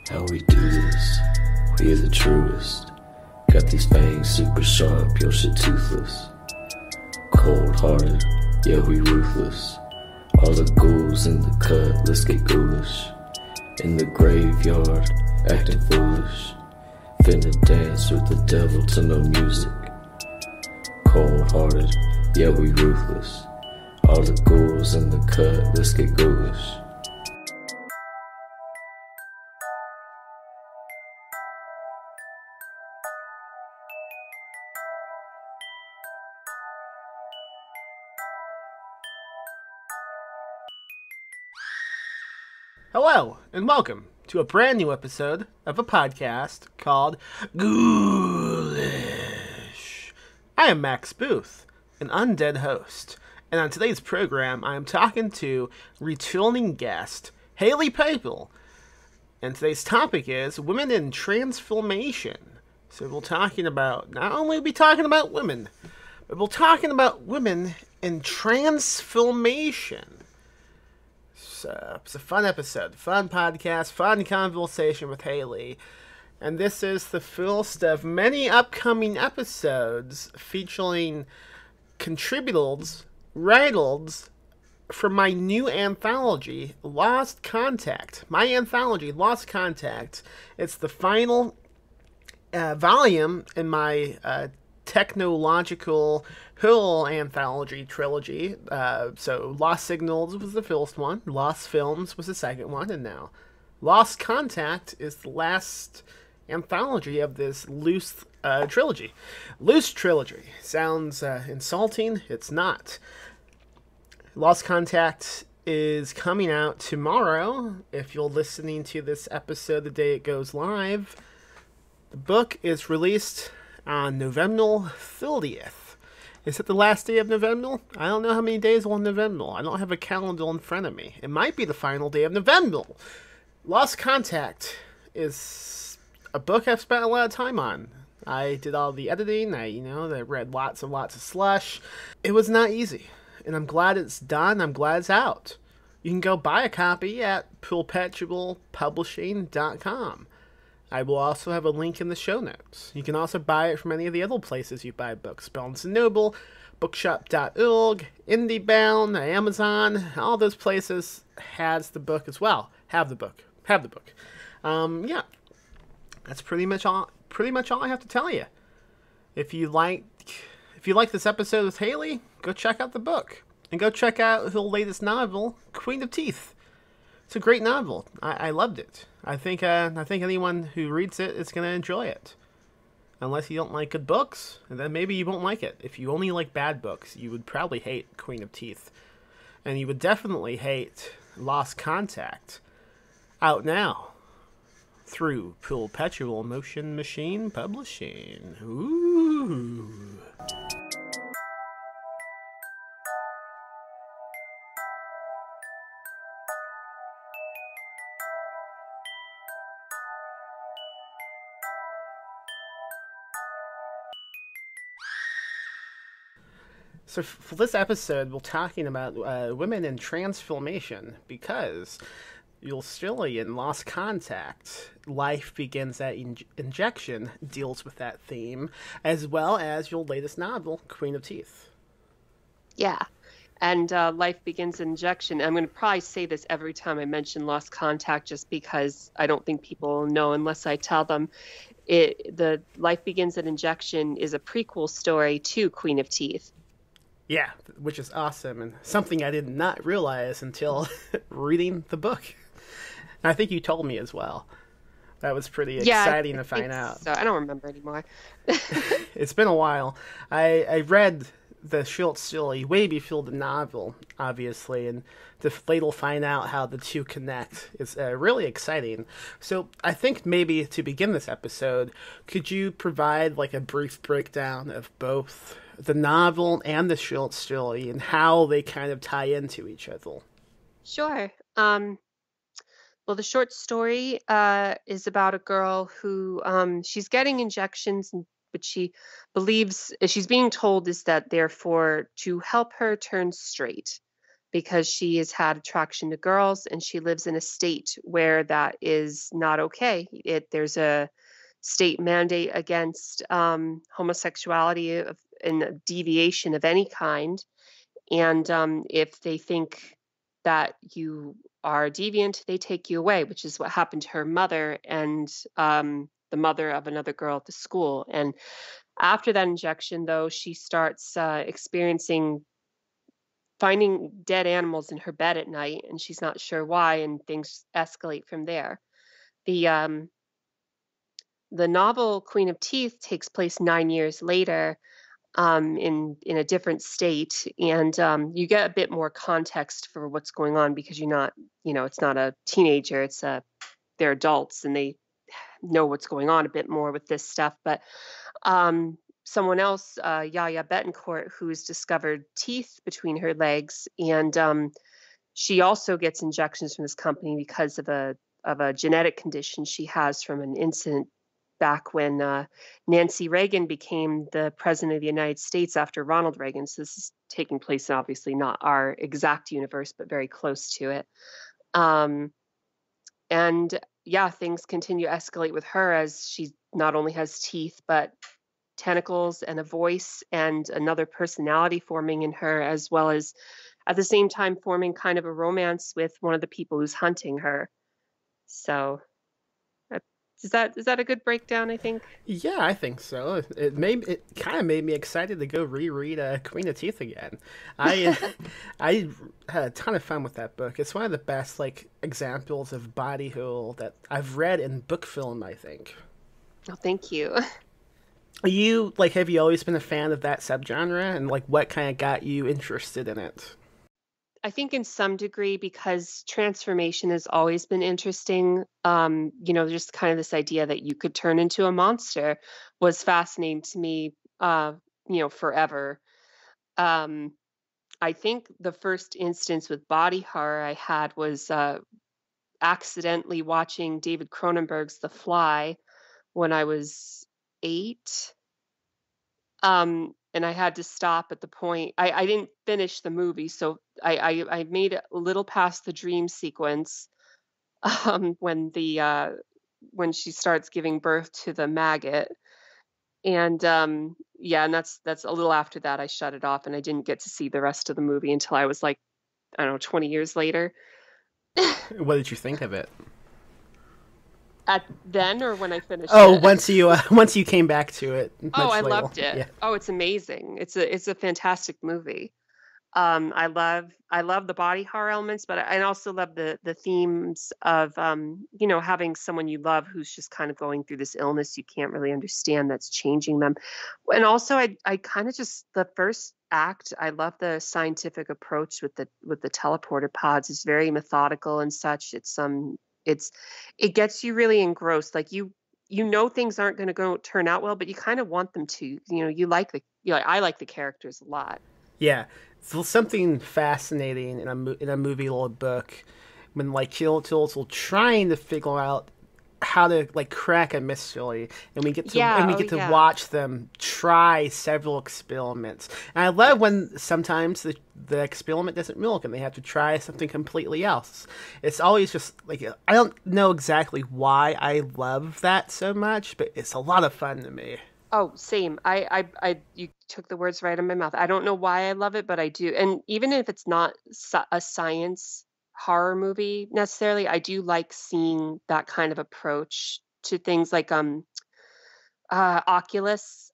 How we do this, we are the truest. Got these fangs super sharp, your shit toothless. Cold-hearted, yeah we ruthless. All the ghouls in the cut, let's get ghoulish. In the graveyard, acting foolish. Finna dance with the devil to no music. Cold-hearted, yeah we ruthless. All the ghouls in the cut, let's get ghoulish. Hello, and welcome to a brand new episode of a podcast called Ghoulish. I am Max Booth, an undead host, and on today's program I am talking to returning guest Hailey Piper, and today's topic is women in transformation. So we're talking about, not only will we be talking about women, but we're talking about women in transformation. It's a fun episode, fun podcast, fun conversation with Hailey. And this is the first of many upcoming episodes featuring contributors, writers from my new anthology, Lost Contact. My anthology, Lost Contact. It's the final volume in my technological whole anthology trilogy. So Lost Signals was the first one, Lost Films was the second one, and now Lost Contact is the last anthology of this loose trilogy. Loose trilogy. Sounds insulting. It's not. Lost Contact is coming out tomorrow. If you're listening to this episode the day it goes live, the book is released on November 30th. Is it the last day of November? I don't know how many days are in November. I don't have a calendar in front of me. It might be the final day of November. Lost Contact is a book I've spent a lot of time on. I did all the editing. I read lots and lots of slush. It was not easy. And I'm glad it's done. I'm glad it's out. You can go buy a copy at perpetualpublishing.com. I will also have a link in the show notes. You can also buy it from any of the other places you buy books. Barnes & Noble, bookshop.org, IndieBound, Amazon, all those places has the book as well. Have the book. Yeah. That's pretty much all I have to tell you. If you like this episode with Hailey, go check out the book. And go check out her latest novel, Queen of Teeth. It's a great novel. I loved it. I think anyone who reads it is going to enjoy it. Unless you don't like good books, and then maybe you won't like it. If you only like bad books, you would probably hate Queen of Teeth. And you would definitely hate Lost Contact. Out now. Through Perpetual Motion Machine Publishing. Ooh. So for this episode, we're talking about women in transformation because you'll still in Lost Contact, Life Begins at Injection deals with that theme, as well as your latest novel, Queen of Teeth. Yeah, and Life Begins at Injection. I'm going to probably say this every time I mention Lost Contact just because I don't think people know unless I tell them. The Life Begins at Injection is a prequel story to Queen of Teeth. Yeah, which is awesome, and something I did not realize until reading the book. And I think you told me as well. That was pretty exciting to find out. So I don't remember anymore. It's been a while. I read the short story way before the novel, obviously, and to later find out how the two connect is really exciting. So I think maybe to begin this episode, could you provide like a brief breakdown of both the novel and the short story and how they kind of tie into each other? Sure. Well, the short story is about a girl who she's getting injections, but she believes she's being told is that therefore to help her turn straight. because she has had attraction to girls and she lives in a state where that is not okay. There's a state mandate against homosexuality and a deviation of any kind. And if they think that you are deviant, they take you away, which is what happened to her mother and the mother of another girl at the school. And after that injection, though, she starts experiencing finding dead animals in her bed at night, and she's not sure why, and things escalate from there. The the novel Queen of Teeth takes place 9 years later, in a different state, and you get a bit more context for what's going on because you're not, it's not a teenager, they're adults and they know what's going on a bit more with this stuff. But someone else, Yaya Betancourt, who's discovered teeth between her legs, and she also gets injections from this company because of a genetic condition she has from an incident back when Nancy Reagan became the president of the United States after Ronald Reagan. So this is taking place in obviously not our exact universe, but very close to it. And yeah, things continue to escalate with her as she not only has teeth, but tentacles and a voice and another personality forming in her, as well as at the same time forming kind of a romance with one of the people who's hunting her. So is that a good breakdown, I think? Yeah, I think so. It kind of made me excited to go reread Queen of Teeth again. I I had a ton of fun with that book. It's one of the best examples of body horror that I've read in book film, I think. Oh, thank you. Have you always been a fan of that subgenre, and what kind of got you interested in it? I think in some degree because transformation has always been interesting. Just kind of this idea that you could turn into a monster was fascinating to me, forever. I think the first instance with body horror I had was accidentally watching David Cronenberg's The Fly when I was 8. And I had to stop at the point. I didn't finish the movie, so I made it a little past the dream sequence, when she starts giving birth to the maggot. And and that's a little after that I shut it off, and I didn't get to see the rest of the movie until I was I don't know, 20 years later. What did you think of it? At then or when I finished Oh, it? once you came back to it. Oh, I later. loved it. Yeah. Oh, it's amazing. It's a fantastic movie. I love the body horror elements, but I also love the themes of having someone you love who's just kind of going through this illness you can't really understand that's changing them. And also I kind of just the first act, I love the scientific approach with the teleporter pods. It's very methodical and such. It gets you really engrossed. Things aren't going to turn out well, but you kind of want them to. I like the characters a lot. Yeah, so something fascinating in a movie or book when Killtools trying to figure out how to crack a mystery, and we get to watch them try several experiments. And I love when sometimes the experiment doesn't work and they have to try something completely else. It's always just I don't know exactly why I love that so much, but it's a lot of fun to me. Oh, same. You took the words right out of my mouth. I don't know why I love it, but I do. And even if it's not a science horror movie necessarily, I do like seeing that kind of approach to things like Oculus.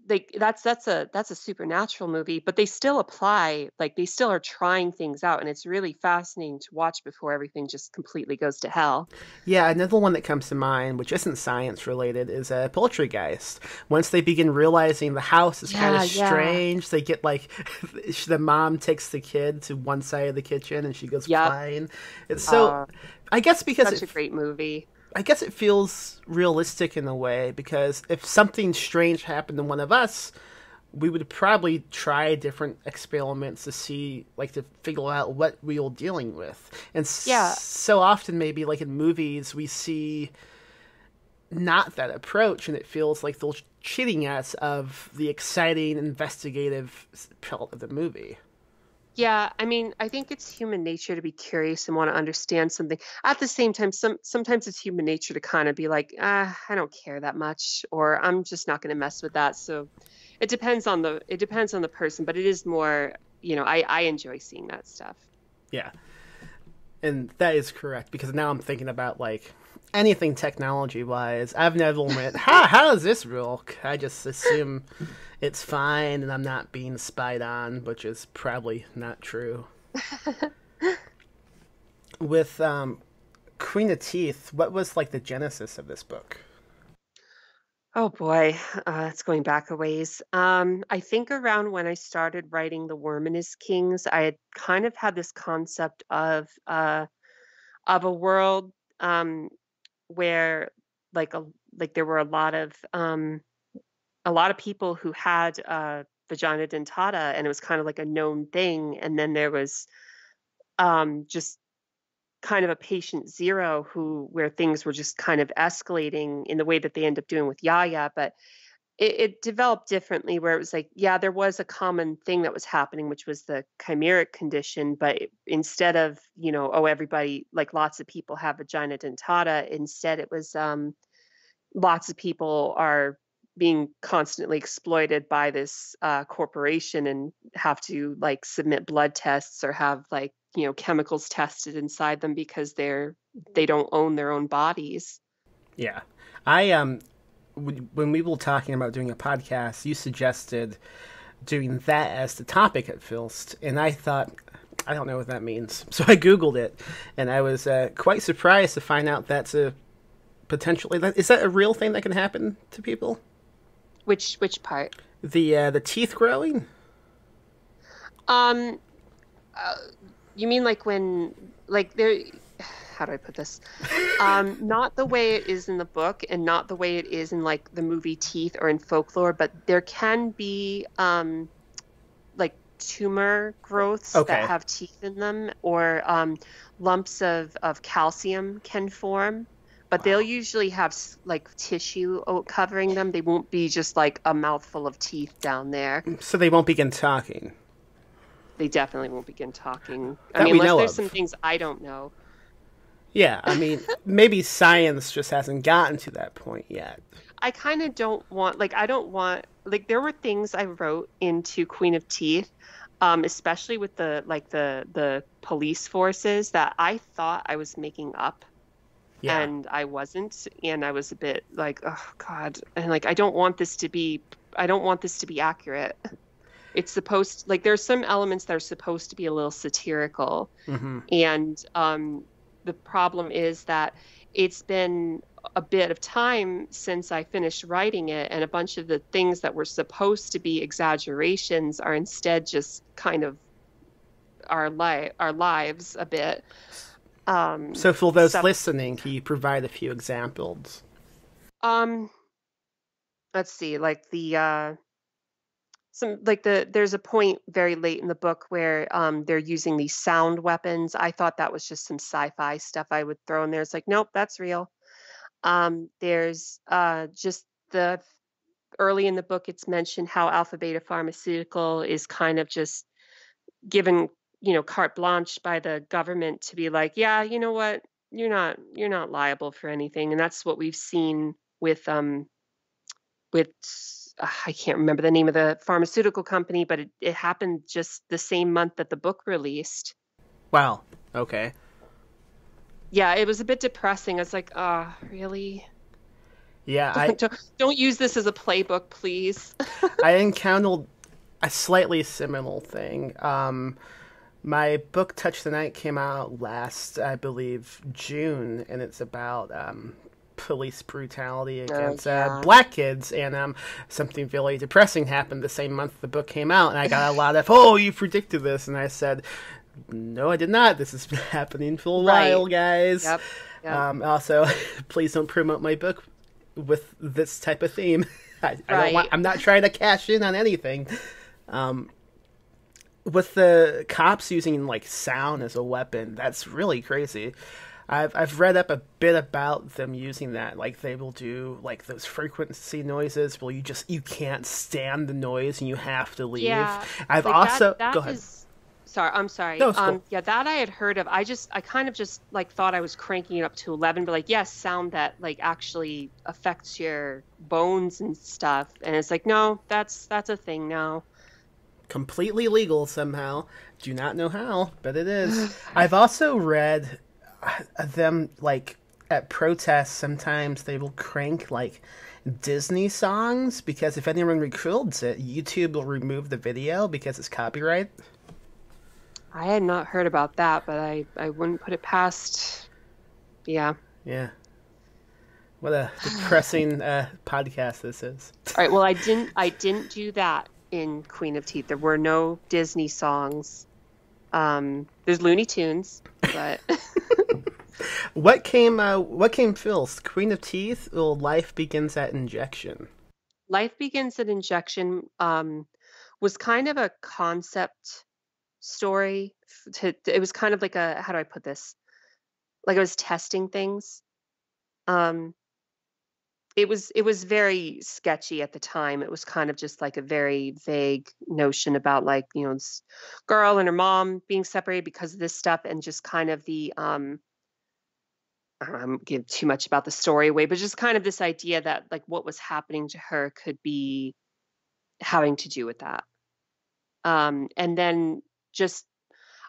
That's a supernatural movie, but they still apply, they still are trying things out, and it's really fascinating to watch before everything just completely goes to hell. Yeah, another one that comes to mind, which isn't science related, is Poltergeist. Once they begin realizing the house is kind of strange, they get the mom takes the kid to one side of the kitchen and she goes flying. It's so, I guess because such a great movie. I guess it feels realistic in a way, because if something strange happened to one of us, we would probably try different experiments to see, to figure out what we were dealing with. And so often, maybe in movies, we see not that approach, and it feels like they're cheating us of the exciting, investigative part of the movie. Yeah, I mean, I think it's human nature to be curious and want to understand something. At the same time, sometimes it's human nature to kind of be like, I don't care that much, or I'm just not going to mess with that. So it depends on the person, but it is more, I enjoy seeing that stuff. Yeah. And that is correct, because now I'm thinking about, like, anything technology-wise. I've never went, how does this work? I just assume it's fine and I'm not being spied on, which is probably not true. With Queen of Teeth, what was, like, the genesis of this book? Oh boy, it's going back a ways. I think around when I started writing The Worm and His Kings, I had kind of had this concept of a world where like there were a lot of people who had vagina dentata, and it was kind of like a known thing. And then there was just kind of a patient zero where things were just kind of escalating in the way that they end up doing with Yaya. But it developed differently, where it was like, yeah, there was a common thing that was happening, which was the chimeric condition. But instead of, oh, everybody, like lots of people have vagina dentata, instead it was lots of people are being constantly exploited by this corporation and have to like submit blood tests or have like, chemicals tested inside them because they don't own their own bodies. Yeah. I when we were talking about doing a podcast, you suggested doing that as the topic at first, and I thought, I don't know what that means. So I Googled it, and I was quite surprised to find out that's a potentially... Is that a real thing that can happen to people? Which part? The teeth growing? You mean like when, like there... How do I put this? Not the way it is in the book, and not the way it is in like the movie Teeth or in folklore, but there can be like tumor growths that have teeth in them, or lumps of calcium can form, but they'll usually have like tissue covering them. They won't be just like a mouthful of teeth down there. So they won't begin talking. They definitely won't begin talking. That I mean, we unless know there's of. some things I don't know. Yeah, I mean, maybe science just hasn't gotten to that point yet. I kind of don't want, there were things I wrote into Queen of Teeth, especially with the police forces, that I thought I was making up. Yeah. And I wasn't, and I was a bit like, oh God, and like I don't want this to be accurate. It's supposed, like, there's some elements that are supposed to be a little satirical, and the problem is that it's been a bit of time since I finished writing it, and a bunch of the things that were supposed to be exaggerations are instead just kind of our lives a bit. So for those listening, can you provide a few examples? Let's see, like there's a point very late in the book where they're using these sound weapons. I thought that was just some sci-fi stuff I would throw in there. It's like, nope, that's real. There's just the early in the book, it's mentioned how Alpha Beta Pharmaceutical is kind of just given, carte blanche by the government to be like, yeah, you know what, you're not liable for anything. And that's what we've seen with I can't remember the name of the pharmaceutical company, but it happened just the same month that the book released. Wow. Okay. Yeah, it was a bit depressing. I was like, really? Yeah, don't use this as a playbook, please. I encountered a slightly similar thing. My book Touch the Night came out last, I believe, June, and it's about police brutality against black kids, and something really depressing happened the same month the book came out, and I got a lot of, oh, you predicted this, and I said, no, I did not. This has been happening for a while, guys. Yep. Also, please don't promote my book with this type of theme. I'm not trying to cash in on anything. With the cops using like sound as a weapon, that's really crazy. I've read up a bit about them using that. Like, they will do like those frequency noises where you can't stand the noise and you have to leave. Yeah, I've also go ahead. I'm sorry. No, it's cool. Yeah, that I had heard of. I kind of just like thought I was cranking it up to 11, but like, yes, sound that like actually affects your bones and stuff. And it's like, no, that's a thing now. Completely legal somehow. Do not know how, but it is. I've also read them like at protests. Sometimes they will crank like Disney songs because if anyone records it, YouTube will remove the video because it's copyright. I had not heard about that, but I wouldn't put it past. Yeah. Yeah. What a depressing podcast this is. All right. Well, I didn't do that in Queen of Teeth. There were no Disney songs. There's Looney Tunes, but What came first? Queen of Teeth or Life Begins at Injection? Life Begins at Injection was kind of a concept story. It was kind of like a, how do I put this? Like I was testing things. Um, it was very sketchy at the time. It was kind of just like a very vague notion about like, this girl and her mom being separated because of this stuff, and just kind of the I don't know, give too much about the story away, but just kind of this idea that like what was happening to her could be having to do with that. And then just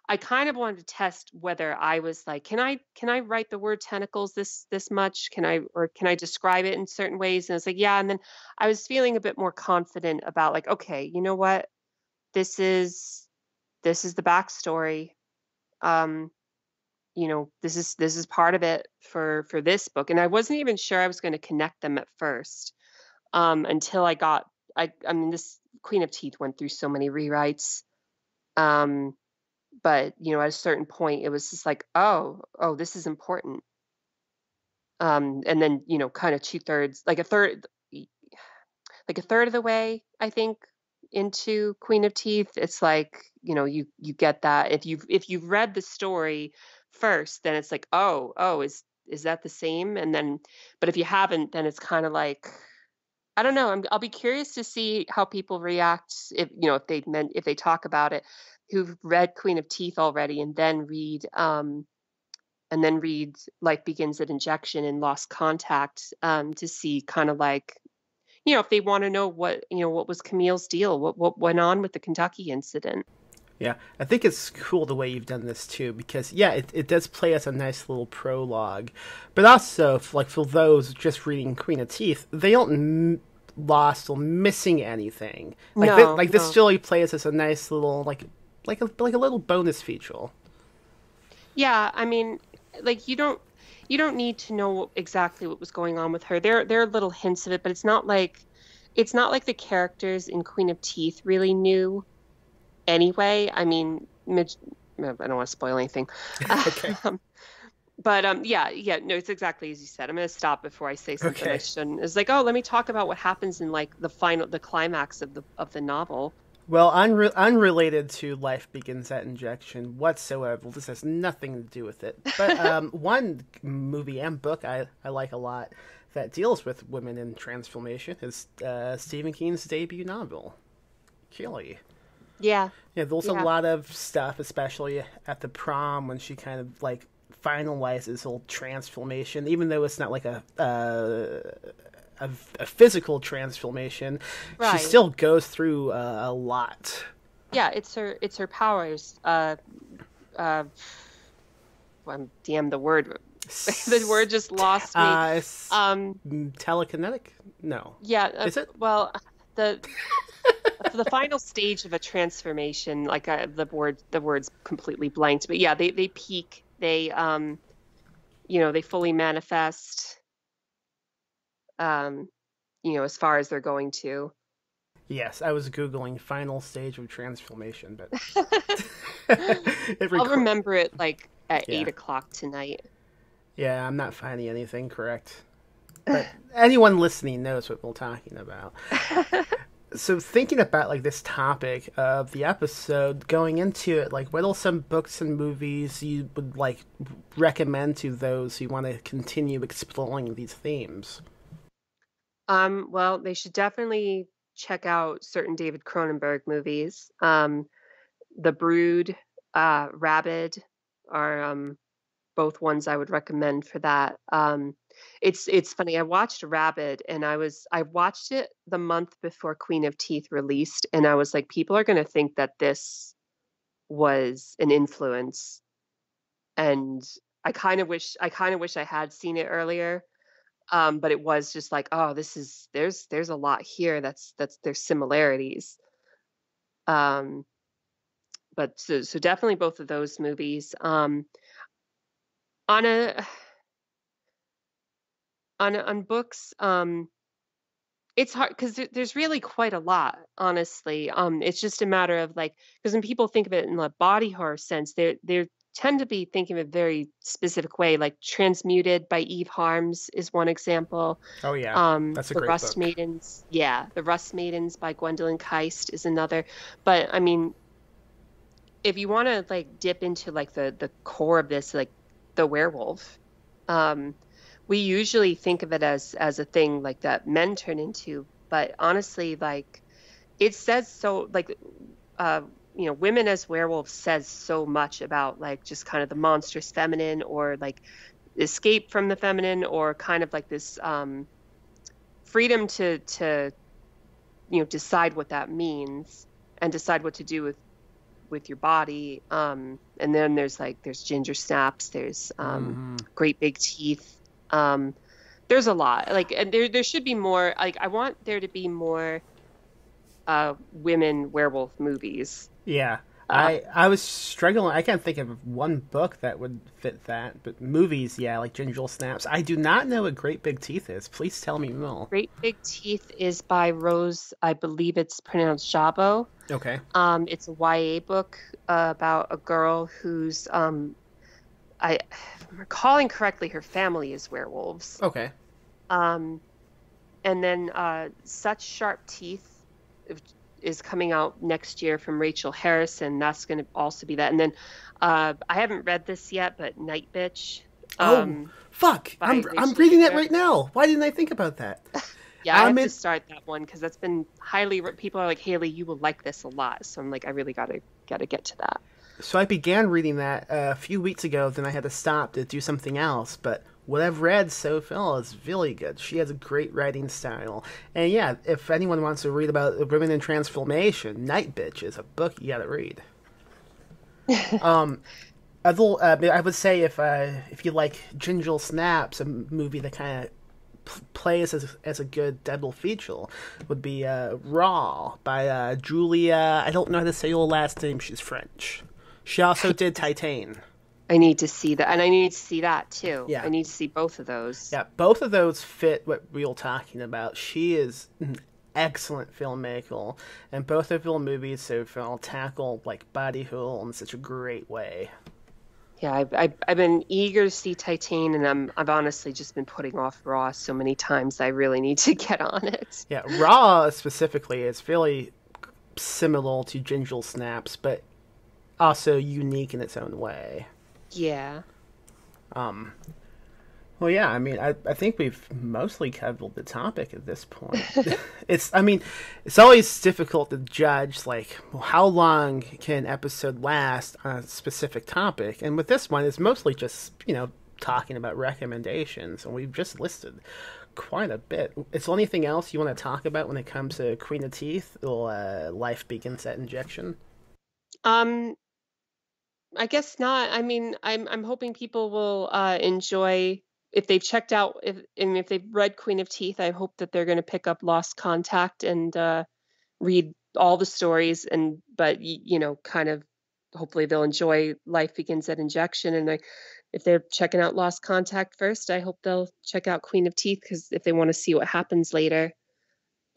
I kind of wanted to test whether I was like, can I write the word tentacles this much? Can I describe it in certain ways? And it's like, yeah. And then I was feeling a bit more confident about like, okay, you know what? This is the backstory. Um, this is part of it for this book. And I wasn't even sure I was going to connect them at first. Until I mean, this Queen of Teeth went through so many rewrites. Um, but at a certain point it was just like, oh, this is important. And then kind of two-thirds, like a third of the way, I think, into Queen of Teeth, it's like, you get that if you've read the story first, then it's like, oh, is that the same? And then, but if you haven't, then it's kind of like, I don't know. I'll be curious to see how people react if they talk about it, who've read Queen of Teeth already, and then read Life Begins at Injection and Lost Contact, to see kind of like, if they want to know what was Camille's deal, what went on with the Kentucky incident. Yeah, I think it's cool the way you've done this too, because yeah, it does play as a nice little prologue, but also for those just reading Queen of Teeth, they don't lost or missing anything. This story plays as a nice little like a little bonus feature. Yeah, I mean, like you don't need to know exactly what was going on with her. There are little hints of it, but it's not like the characters in Queen of Teeth really knew anyway. I mean, I don't want to spoil anything. Okay. But yeah, no, it's exactly as you said. I'm going to stop before I say something I shouldn't. It's like, oh, let me talk about what happens in like the climax of the novel. Well, unrelated to Life Begins at Injection whatsoever. This has nothing to do with it. But one movie and book I like a lot that deals with women in transformation is Stephen King's debut novel, Hailey. Yeah. Yeah, there's a lot of stuff, especially at the prom when she kind of like finalizes whole transformation, even though it's not like a physical transformation. Right. She still goes through a lot. Yeah, it's her powers. Well, damn, the word the word just lost me. Telekinetic? No. Yeah. Is it? Well, the final stage of a transformation, like the word's completely blanked, but yeah, they peak. They they fully manifest. As far as they're going to. Yes, I was Googling final stage of transformation, but I'll remember it like at 8:00 tonight. Yeah, I'm not finding anything correct. But anyone listening knows what we're talking about. So thinking about like this topic of the episode, going into it, like what are some books and movies you would like recommend to those who want to continue exploring these themes? Well, they should definitely check out certain David Cronenberg movies. The Brood Rabid are both ones I would recommend for that. It's funny. I watched Rabid, and I watched it the month before Queen of Teeth released, and I was like, people are going to think that this was an influence, and I kind of wish I had seen it earlier. But it was just like, oh, there's a lot here that's there's similarities. Um, but so definitely both of those movies. On a on books, it's hard because there's really quite a lot, honestly. It's just a matter of like, because when people think of it in the body horror sense, they tend to be thinking of a very specific way. Like Transmuted by Eve Harms is one example. Oh yeah, that's a The great Rust book. Maidens, yeah, The Rust Maidens by Gwendolyn Keist is another. But I mean, if you want to like dip into like the core of this, like the werewolf, um, we usually think of it as a thing like that men turn into, but honestly, like it says so like uh women as werewolves says so much about like just kind of the monstrous feminine, or like escape from the feminine, or kind of like this freedom to decide what that means and decide what to do with your body. And then there's ginger snaps, there's great big teeth. There's a lot. Like, and there should be more. Like, I want there to be more women werewolf movies. Yeah. Uh, I was struggling. I can't think of one book that would fit that, but movies, yeah, like Ginger Snaps. I do not know what Great Big Teeth is. Please tell me more. Great Big Teeth is by Rose. I believe it's pronounced Jabo. Okay. It's a YA book about a girl who's if I'm recalling correctly, her family is werewolves. Okay. Um, and then Such Sharp Teeth is coming out next year from Rachel Harrison. That's going to also be that. And then I haven't read this yet, but Night Bitch. Oh, fuck! By I'm Rachel reading that Yeager. right now. Why didn't I think about that? Yeah, I I'm have in. to start that one because that's been people are like, Haley, you will like this a lot. So I'm like, I really gotta get to that. So I began reading that a few weeks ago. Then I had to stop to do something else. But what I've read so far is really good. She has a great writing style. And yeah, if anyone wants to read about women in transformation, Night Bitch is a book you gotta read. I would say if you like Ginger Snaps, a movie that kind of plays as a good double feature, would be Raw by Julia. I don't know how to say her last name. She's French. She also did Titan. I need to see that, and I need to see that too. Yeah. I need to see both of those. Yeah, both of those fit what we were talking about. She is an excellent filmmaker, and both of her movies so far tackle like body horror in such a great way. Yeah, I've been eager to see Titan, and I've honestly just been putting off Raw so many times. I really need to get on it. Yeah, Raw specifically is fairly similar to Ginger Snaps, but also unique in its own way. Yeah. Well, yeah, I mean, I think we've mostly covered the topic at this point. It's always difficult to judge, like, well, how long can an episode last on a specific topic? And with this one, it's mostly just, talking about recommendations, and we've just listed quite a bit. Is there anything else you want to talk about when it comes to Queen of Teeth or Life Begins at Injection? Um, I guess not. I mean, I'm hoping people will enjoy if they've checked out if they've read Queen of Teeth. I hope that they're going to pick up Lost Contact and read all the stories, but kind of hopefully they'll enjoy Life Begins at Injection. And if they're checking out Lost Contact first, I hope they'll check out Queen of Teeth, because if they want to see what happens later.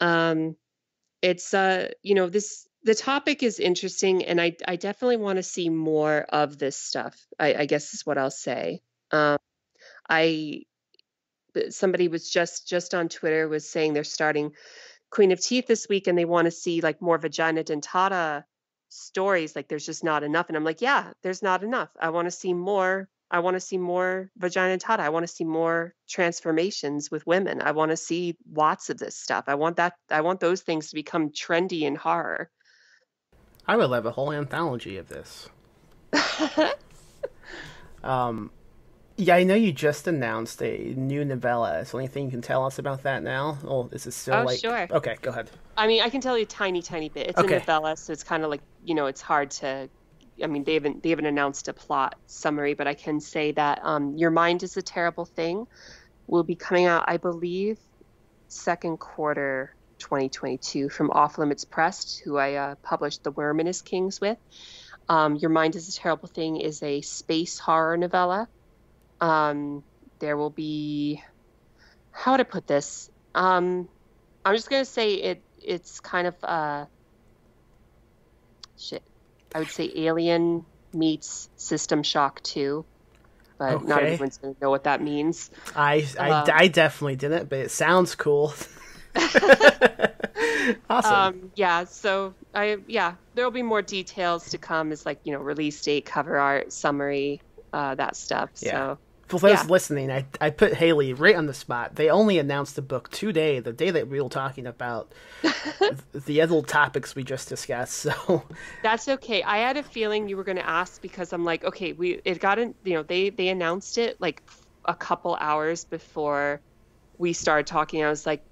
It's the topic is interesting, and I definitely want to see more of this stuff. I guess is what I'll say. I Somebody was just on Twitter was saying they're starting Queen of Teeth this week, and they want to see like more vagina dentata stories. Like there's just not enough, and I'm like, yeah, there's not enough. I want to see more. I want to see more vagina dentata. I want to see more transformations with women. I want to see lots of this stuff. I want those things to become trendy in horror. I would love a whole anthology of this. Yeah, I know you just announced a new novella. Is there anything you can tell us about that now? Or is it still Oh, like... sure. Okay, go ahead. I mean, I can tell you a tiny, tiny bit. It's a Okay. novella, so it's kind of like, it's hard to. I mean, they haven't announced a plot summary, but I can say that Your Mind is a Terrible Thing will be coming out, I believe, second quarter 2022 from Off Limits Press, who I published The Worm and His Kings with. Your Mind is a Terrible Thing is a space horror novella. There will be, how to put this? I'm just gonna say it's kind of shit. I would say Alien meets System Shock 2, but not Okay. everyone's gonna know what that means. I definitely didn't, but it sounds cool. Awesome. So there'll be more details to come as like, release date, cover art, summary, that stuff. Yeah. So For those listening, I put Hailey right on the spot. They only announced the book today, the day that we were talking about the other topics we just discussed. So that's okay. I had a feeling you were going to ask because I'm like, okay, they announced it like a couple hours before we started talking. I was like,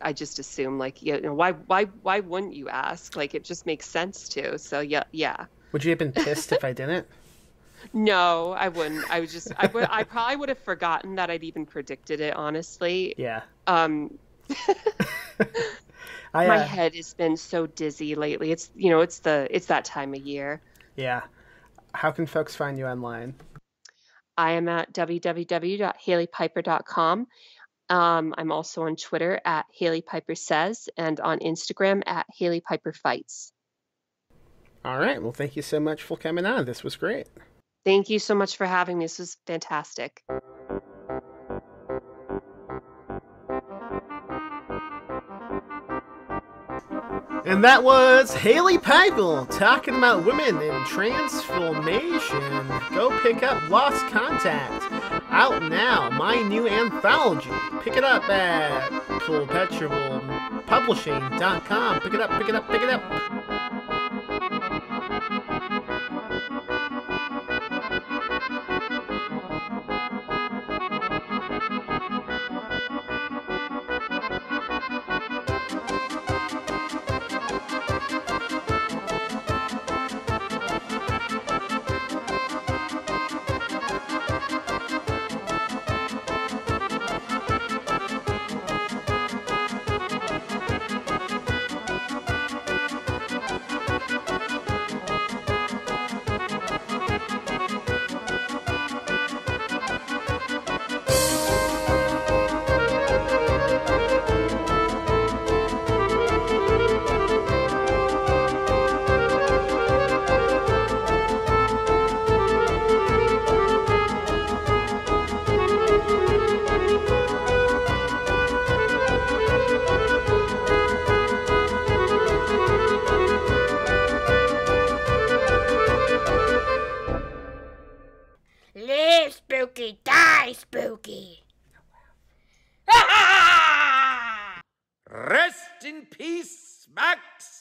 I just assume like, why wouldn't you ask? Like, it just makes sense to. So yeah. Would you have been pissed if I didn't? No, I wouldn't. I probably would have forgotten that I'd even predicted it, honestly. Yeah. My head has been so dizzy lately. It's that time of year. Yeah. How can folks find you online? I am at www.haileypiper.com. I'm also on Twitter at Hailey Piper Says and on Instagram at Hailey Piper Fights. All right. Well, thank you so much for coming on. This was great. Thank you so much for having me. This was fantastic. And that was Hailey Piper talking about women in transformation. Go pick up Lost Contact. Out now, my new anthology. Pick it up at perpetualpublishing.com. Pick it up, pick it up, pick it up. Live spooky, die spooky. Rest in peace, Max.